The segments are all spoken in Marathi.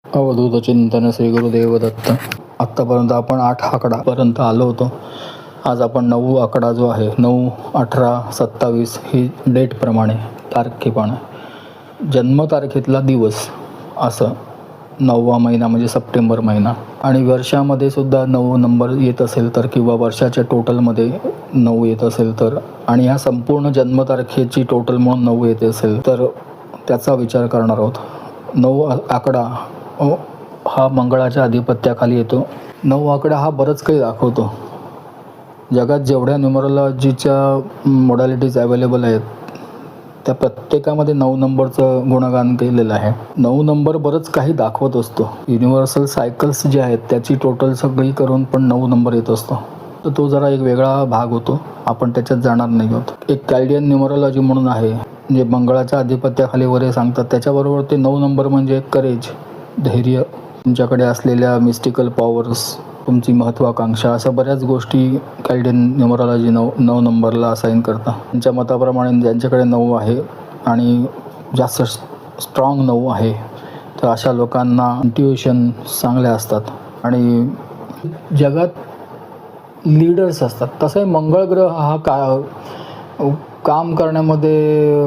अवधूत चिंतन श्री गुरुदेव दत्त. आत्तापर्यंत आपण 8 आकडापर्यंत आलो होतो. आज आपण 9 आकडा जो आहे 9, 18, 27 ही डेटप्रमाणे तारखेप्रमाणे जन्मतारखेतला दिवस असं 9वा महिना म्हणजे सप्टेंबर महिना. आणि वर्षामध्ये सुद्धा 9 नंबर येत असेल तर किंवा वर्षाच्या टोटलमध्ये 9 येत असेल तर आणि ह्या संपूर्ण जन्मतारखेची टोटल म्हणून 9 येत असेल तर त्याचा विचार करणार आहोत. 9 आकडा हा मंगळाच्या अधिपत्याखाली येतो. 9 आकडा हा बरंच काही दाखवतो. जगात जेवढ्या न्यूमरोलॉजीच्या मोडॅलिटीज अवेलेबल आहेत त्या प्रत्येकामध्ये 9 नंबरचं गुणगान केलेलं आहे. 9 नंबर बरंच काही दाखवत असतो. युनिव्हर्सल सायकल्स जे आहेत त्याची टोटल सगळी करून पण 9 नंबर येत असतो. तर तो जरा एक वेगळा भाग होतो, आपण त्याच्यात जाणार नाही आहोत. एक कॅल्डियन न्यूमरोलॉजी म्हणून आहे जे मंगळाच्या अधिपत्याखाली वगैरे सांगतात. त्याच्याबरोबर ते 9 नंबर म्हणजे करेज, धैर्य, तुमच्याकडे असलेल्या मिस्टिकल पॉवर्स, तुमची महत्त्वाकांक्षा, अशा बऱ्याच गोष्टी कॅल्डियन न्यूमरोलॉजी 9 नंबरला असाइन करतात. त्यांच्या मताप्रमाणे ज्यांच्याकडे 9 आहे आणि जास्त स्ट्रॉंग 9 आहे तर अशा लोकांना इंट्युशन चांगले असतात आणि जगात लीडर्स असतात. तसंही मंगळ ग्रह हा काम करण्यामध्ये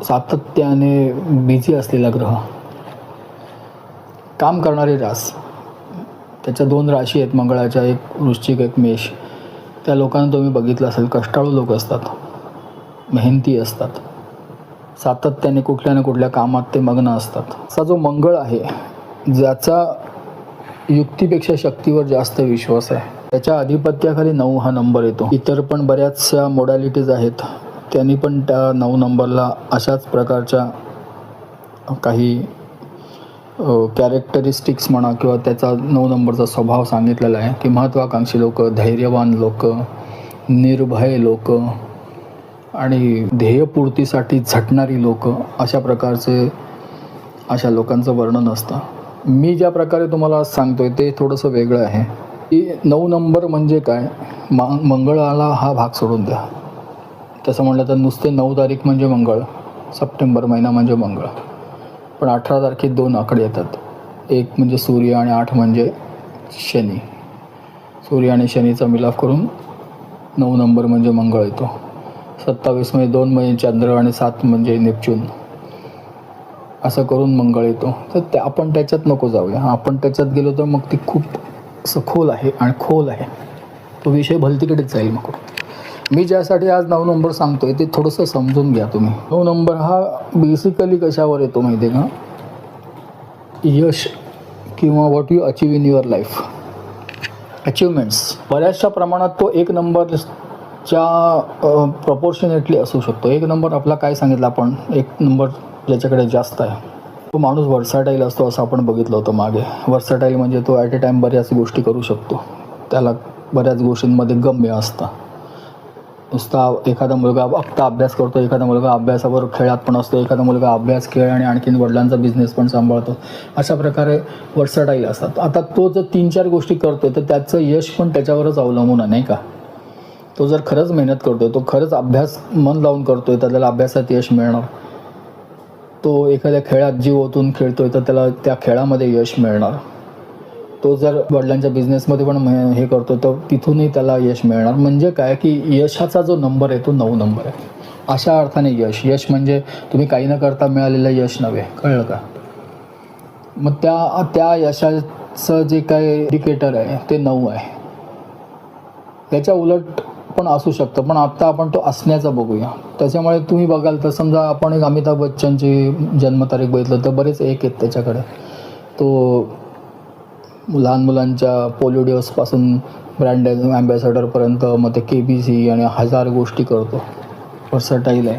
सातत्याने बिझी असलेला ग्रह, काम करणारी रास. त्याच्या 2 राशी आहेत मंगळाच्या, एक वृश्चिक एक मेष. त्या लोकांना तुम्ही बघितलं असेल, कष्टाळू लोक असतात, मेहनती असतात, सातत्याने कुठल्या ना कुठल्या कामात ते मग्न असतात. असा जो मंगळ आहे ज्याचा युक्तीपेक्षा शक्तीवर जास्त विश्वास आहे, त्याच्या अधिपत्याखाली 9 हा नंबर येतो. इतर पण बऱ्याचशा मोडॅलिटीज आहेत, त्यांनी पण त्या 9 नंबरला अशाच प्रकारच्या काही कॅरेक्टरिस्टिक्स म्हणा किंवा त्याचा 9 नंबरचा स्वभाव सांगितलेला आहे की महत्त्वाकांक्षी लोक, धैर्यवान लोक, निर्भय लोक आणि ध्येयपूर्तीसाठी झटणारी लोक, अशा प्रकारचे अशा लोकांचं वर्णन असतं. मी ज्या प्रकारे तुम्हाला सांगतोय ते थोडंसं वेगळं आहे की 9 नंबर म्हणजे काय. मंगळाला हा भाग सोडून द्या. तसं म्हटलं तर नुसते 9 तारीख म्हणजे मंगळ, सप्टेंबर महिना म्हणजे मंगळ. पण 18 तारखेत 2 आकडे येतात. एक म्हणजे सूर्य आणि 8 म्हणजे शनी. सूर्य आणि शनीचा मिलाफ करून 9 नंबर म्हणजे मंगळ येतो. 27 म्हणजे 2 म्हणजे चंद्र आणि 7 म्हणजे नेपच्यून, असं करून मंगळ येतो. तर आपण त्याच्यात नको जाऊया. आपण त्याच्यात गेलो तर मग ती खूप सखोल आहे आणि खोल आहे, तो विषय भलतीकडेच जाईल. मग मी ज्यासाठी आज 9 नंबर सांगतोय ते थोडंसं समजून घ्या तुम्ही. 9 नंबर हा बेसिकली कशावर येतो माहिती आहे का? यश किंवा what you achieve in your life, achievements. बऱ्याचशा प्रमाणात तो 1 नंबरच्या प्रपोर्शनेटली असू शकतो. 1 नंबर आपला काय सांगितलं आपण, 1 नंबर ज्याच्याकडे जास्त आहे तो माणूस वर्साटाईल असतो असं आपण बघितलं होतं मागे. वर्साटाईल म्हणजे तो ॲट ए टाईम बऱ्याच गोष्टी करू शकतो, त्याला बऱ्याच गोष्टींमध्ये गम्य असतं. नुसता एखादा मुलगा फक्त अभ्यास करतो, एखादा मुलगा अभ्यासावर खेळात पण असतो, एखादा मुलगा अभ्यास, खेळ आणि आणखीन वडिलांचा बिझनेस पण सांभाळतो. अशा प्रकारे वर्साटाईल असतात. आता तो जर 3-4 गोष्टी करतो तर त्याचं यश पण त्याच्यावरच अवलंबून आहे, नाही का. तो जर खरंच मेहनत करतोय, तो खरंच अभ्यास मन लावून करतोय तर त्याला अभ्यासात यश मिळणार. तो एखाद्या खेळात जीव ओतून खेळतोय तर त्याला त्या खेळामध्ये यश मिळणार. तो जर वडिलांच्या बिझनेसमध्ये पण हे करतो तर तिथूनही त्याला यश मिळणार. म्हणजे काय की यशाचा जो नंबर आहे तो 9 नंबर आहे. अशा अर्थाने यश म्हणजे तुम्ही काही न करता मिळालेलं यश नव्हे, कळलं का. मग त्या यशाचं जे काय इंडिकेटर आहे ते 9 आहे. त्याच्या उलट पण असू शकतं, पण आत्ता आपण तो असण्याचा बघूया. त्याच्यामुळे तुम्ही बघाल तर समजा आपण एक अमिताभ बच्चनची जन्मतारीख बघितलं तर बरेच 1 आहेत त्याच्याकडे. तो लहान मुलांच्या पोलिओ दिवसपासून ब्रँड ॲम्बॅसॅडरपर्यंत मग ते KBC आणि 1000 गोष्टी करतो, वर्सटाईल आहे.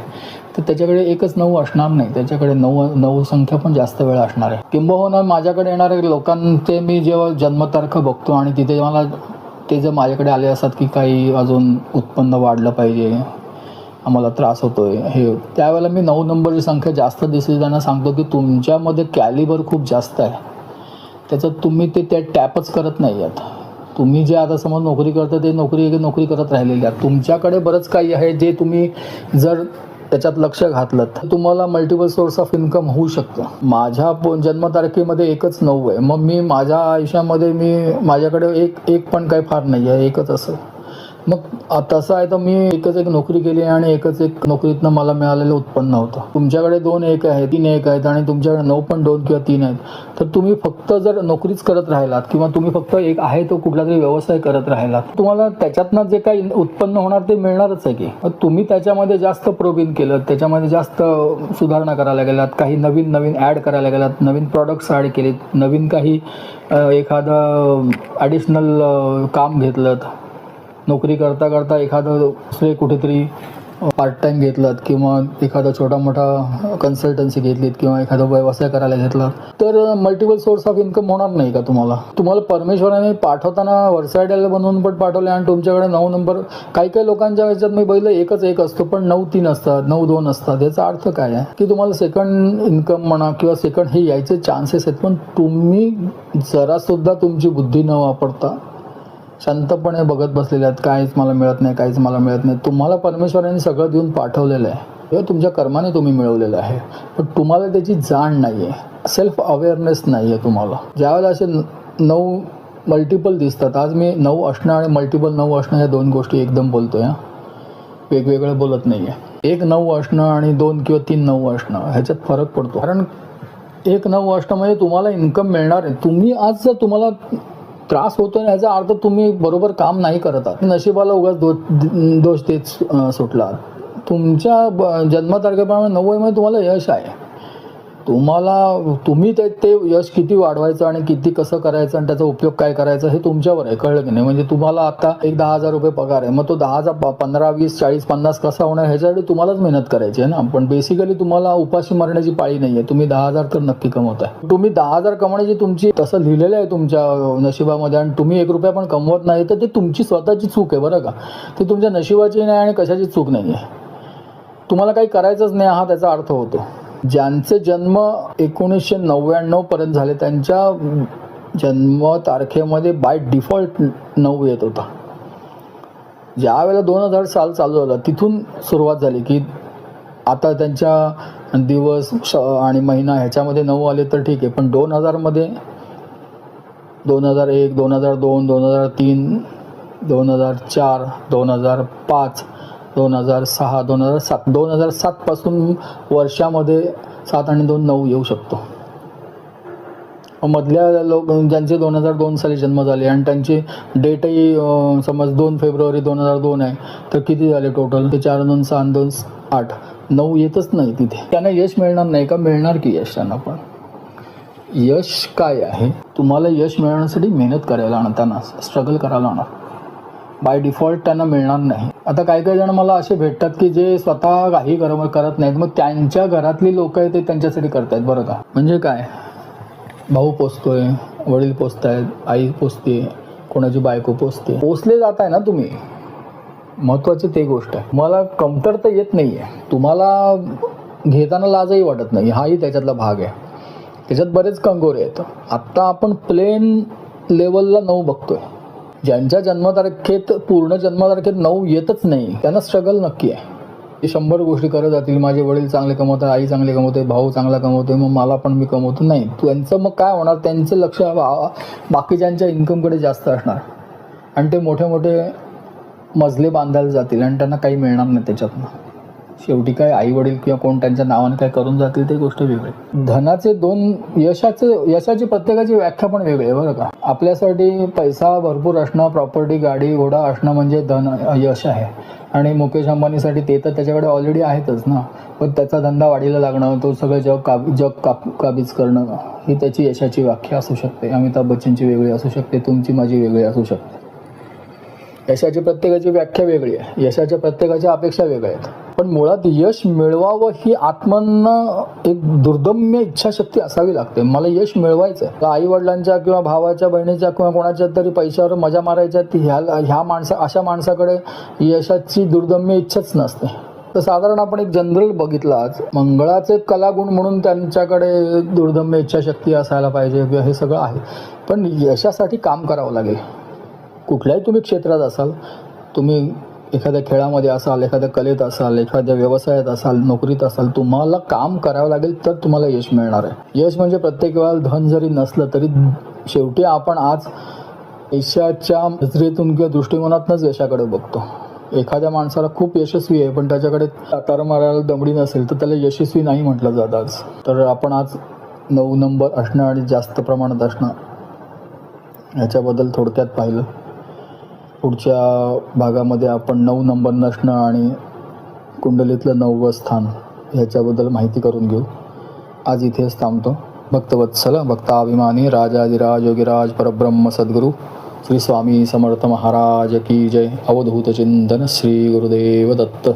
तर त्याच्याकडे एकच 9 असणार नाही, त्याच्याकडे 9 संख्या पण जास्त वेळा असणार आहे. किंबहुना माझ्याकडे येणाऱ्या लोकांचे मी जेव्हा जन्मतारखा बघतो आणि तिथे मला ते जर माझ्याकडे आले असतात की काही अजून उत्पन्न वाढलं पाहिजे, आम्हाला त्रास होतोय हे, त्यावेळेला मी 9 नंबरची संख्या जास्त दिसली त्यांना सांगतो की तुमच्यामध्ये कॅलिबर खूप जास्त आहे, त्याच्यात तुम्ही त्या टॅपच करत नाही आहात. तुम्ही जे आता समोर नोकरी करता ते नोकरी करत राहिलेले आहात. तुमच्याकडे बरंच काही आहे जे तुम्ही जर त्याच्यात लक्ष घातलं तर तुम्हाला मल्टिपल सोर्स ऑफ इन्कम होऊ शकतं. माझ्या जन्मतारखेमध्ये 1च 9 आहे. मग मी माझ्या आयुष्यामध्ये माझ्याकडे एक पण काही फार नाही आहे, एकच असं. मग तसं आहे तर मी एकच एक नोकरी केली आणि एकच एक नोकरीतनं मला मिळालेलं उत्पन्न होतं. तुमच्याकडे 2 1 आहेत, 3 1 आहेत आणि तुमच्याकडे 9 पण 2 किंवा 3 आहेत. तर तुम्ही फक्त जर नोकरीच करत राहिलात किंवा तुम्ही फक्त एक आहे तो कुठला तरी व्यवसाय करत राहिलात, तुम्हाला त्याच्यातनं जे काही उत्पन्न होणार ते मिळणारच आहे की. तुम्ही त्याच्यामध्ये जास्त प्रोबिन केलं, त्याच्यामध्ये जास्त सुधारणा करायला गेलात, काही नवीन ॲड करायला गेलात, नवीन प्रॉडक्ट्स ॲड केलेत, नवीन काही एखादं ॲडिशनल काम घेतलं, नोकरी करता करता एखादं दुसरे कुठेतरी पार्ट टाईम घेतलात किंवा एखादा छोटा मोठा कन्सल्टन्सी घेतलीत किंवा एखादा व्यवसाय करायला घेतला, तर मल्टिपल सोर्स ऑफ इन्कम होणार नाही का तुम्हाला? तुम्हाला परमेश्वराने पाठवताना वर्सायडल बनवून पण पाठवले आणि तुमच्याकडे 9 नंबर. काही लोकांच्या ह्याच्यात मी बघितलं 1च 1 असतो पण 9 3 असतात, 9 2 असतात. याचा अर्थ काय आहे की तुम्हाला सेकंड इन्कम म्हणा किंवा सेकंड हे यायचे चान्सेस आहेत, पण तुम्ही जरासुद्धा तुमची बुद्धी न वापरता शांतपणे बघत बसलेले आहेत. काहीच मला मिळत नाही. तुम्हाला परमेश्वराने सगळं देऊन पाठवलेलं आहे किंवा तुमच्या कर्माने तुम्ही मिळवलेलं आहे, पण तुम्हाला त्याची जाण नाही आहे, सेल्फ अवेअरनेस नाही आहे तुम्हाला. ज्यावेळेला असे 9 मल्टिपल दिसतात, आज मी 9 असणं आणि मल्टिपल 9 असणं या 2 गोष्टी एकदम बोलतोय, वेगवेगळं बोलत नाही आहे. 1 9 असणं आणि 2 किंवा 3 9 असणं ह्याच्यात फरक पडतो. कारण 1 9 असणं म्हणजे तुम्हाला इन्कम मिळणार आहे. तुम्ही आज जर तुम्हाला त्रास होतो ना, याचा अर्थ तुम्ही बरोबर काम नाही करत आहात. नशिबाला उगाच दोष देत सुटला. तुमच्या जन्मतारखेप्रमाणे 90 मध्ये तुम्हाला यश आहे. तुम्ही ते यश किती वाढवायचं आणि किती कसं करायचं आणि त्याचा उपयोग काय करायचा हे तुमच्यावर आहे, कळलं की नाही? म्हणजे तुम्हाला आता एक 10,000 रुपये पगार आहे, मग तो 10चा 15 20 40 50 कसा होणार ह्याच्यासाठी तुम्हालाच मेहनत करायची आहे ना. पण बेसिकली तुम्हाला उपाशी मारण्याची पाळी नाही आहे. तुम्ही 10,000 तर नक्की कमवताय. तुम्ही 10,000 कमवण्याची तुमची तसं लिहिलेलं आहे तुमच्या नशिबामध्ये आणि तुम्ही 1 रुपया पण कमवत नाही, तर ते तुमची स्वतःची चूक आहे बरं का. ते तुमच्या नशिबाची नाही आणि कशाची चूक नाही आहे. तुम्हाला काही करायचंच नाही हा त्याचा अर्थ होतो. ज्यांचे जन्म 1999 पर्यंत झाले त्यांच्या जन्मतारखेमध्ये बाय डिफॉल्ट 9 येत होता. ज्या वेळेला 2000 साल चालू झालं तिथून सुरुवात झाली की आता त्यांच्या दिवस आणि महिना ह्याच्यामध्ये 9 आले तर ठीक आहे, पण 2000 मध्ये 2001 2002 2003 2004 2005 2006 2007 2007 पासून वर्षामध्ये 7 आणि 2 9 येऊ शकतो. मधल्या लोक ज्यांचे 2002 साली जन्म झाले आणि त्यांची डेटही समज 2 फेब्रुवारी 2002 आहे, तर किती झाले टोटल? ते 4 2 6 2 8 9 येतच नाही तिथे. त्यांना यश मिळणार नाही का? मिळणार की यश त्यांना. पण यश काय आहे? तुम्हाला यश मिळवण्यासाठी मेहनत करायला लागणार, स्ट्रगल करायला लागणार. बाय डिफॉल्ट त्यांना मिळणार नाही. आता काही जण मला असे भेटतात की जे स्वतः काही करत नाहीत, मग त्यांच्या घरातली लोक आहे ते त्यांच्यासाठी करतायत बरं का. म्हणजे काय, भाऊ पोचतोय, वडील पोचतायत, आई पोचते, कोणाची बायको पोचते, पोचले जात आहे ना तुम्ही. महत्त्वाची ते गोष्ट आहे. मला कमतरता येत नाही आहे, तुम्हाला घेताना लाजही वाटत नाही, हाही त्याच्यातला भाग आहे. त्याच्यात बरेच कंगोरे आहेत. आत्ता आपण प्लेन लेवलला 9 बघतोय. ज्यांच्या जन्मतारखेत पूर्ण जन्मतारखेत 9 येतच नाही त्यांना स्ट्रगल नक्की आहे. ते 100 गोष्टी करत जातील. माझे वडील चांगले कमवतात, आई चांगले कमवते, भाऊ चांगला कमवते, मग मला पण मी कमवतो. नाही, त्यांचं मग काय होणार? त्यांचं लक्ष बाकीच्यांच्या इन्कमकडे जास्त असणार आणि ते मोठे मोठे मजले बांधायला जातील आणि त्यांना काही मिळणार नाही त्याच्यातनं. शेवटी काय आई वडील किंवा कोण त्यांच्या नावाने काय करून जातील ते गोष्ट वेगळी. धनाचे 2 यशाची प्रत्येकाची व्याख्या पण वेगळी आहे बरं का. आपल्यासाठी पैसा भरपूर असणं, प्रॉपर्टी गाडी घोडा असणं म्हणजे धन यश आहे. आणि मुकेश अंबानीसाठी ते तर त्याच्याकडे ऑलरेडी आहेतच ना, पण त्याचा धंदा वाढीला लागणं, तो सगळं जग काबीज करणं ही त्याची यशाची व्याख्या असू शकते. अमिताभ बच्चनची वेगळी असू शकते, तुमची माझी वेगळी असू शकते. यशाची प्रत्येकाची व्याख्या वेगळी आहे, यशाच्या प्रत्येकाच्या अपेक्षा वेगळ्या आहेत. पण मुळात यश मिळवावं ही आत्मानं एक दुर्दम्य इच्छाशक्ती असावी लागते. मला यश मिळवायचं आहे. आई वडिलांच्या किंवा भावाच्या बहिणीच्या किंवा कोणाच्या तरी पैशावर मजा मारायच्या, ती अशा माणसाकडे यशाची दुर्दम्य इच्छाच नसते. तर साधारण आपण एक जनरल बघितलं आज, मंगळाचे कलागुण म्हणून त्यांच्याकडे दुर्दम्य इच्छाशक्ती असायला पाहिजे किंवा हे सगळं आहे. पण यशासाठी काम करावं लागेल. कुठल्याही तुम्ही क्षेत्रात असाल, तुम्ही एखाद्या खेळामध्ये असाल, एखाद्या कलेत असाल, एखाद्या व्यवसायात असाल, नोकरीत असाल, तुम्हाला काम करावं लागेल तर तुम्हाला यश मिळणार आहे. यश म्हणजे प्रत्येक वेळा धन जरी नसलं तरी शेवटी आपण आज पैशाच्या नजरेतून किंवा दृष्टिकोनातूनच यशाकडे बघतो. एखाद्या माणसाला खूप यशस्वी आहे पण त्याच्याकडे तार मारायला दमडी नसेल तर त्याला यशस्वी नाही म्हटलं जातं आज. तर आपण आज 9 नंबर असणं आणि जास्त प्रमाणात असणं ह्याच्याबद्दल थोडक्यात पाहिलं. पुढच्या भागामध्ये आपण 9 नंबर नसणं आणि कुंडलीतलं 9वं स्थान ह्याच्याबद्दल माहिती करून घेऊ. आज इथेच थांबतो. भक्तवत्सल, भक्ताभिमानी, राजाधिराज योगीराज परब्रह्म सद्गुरू श्री स्वामी समर्थ महाराज की जय. अवधूत चिंतन श्री गुरुदेव दत्त.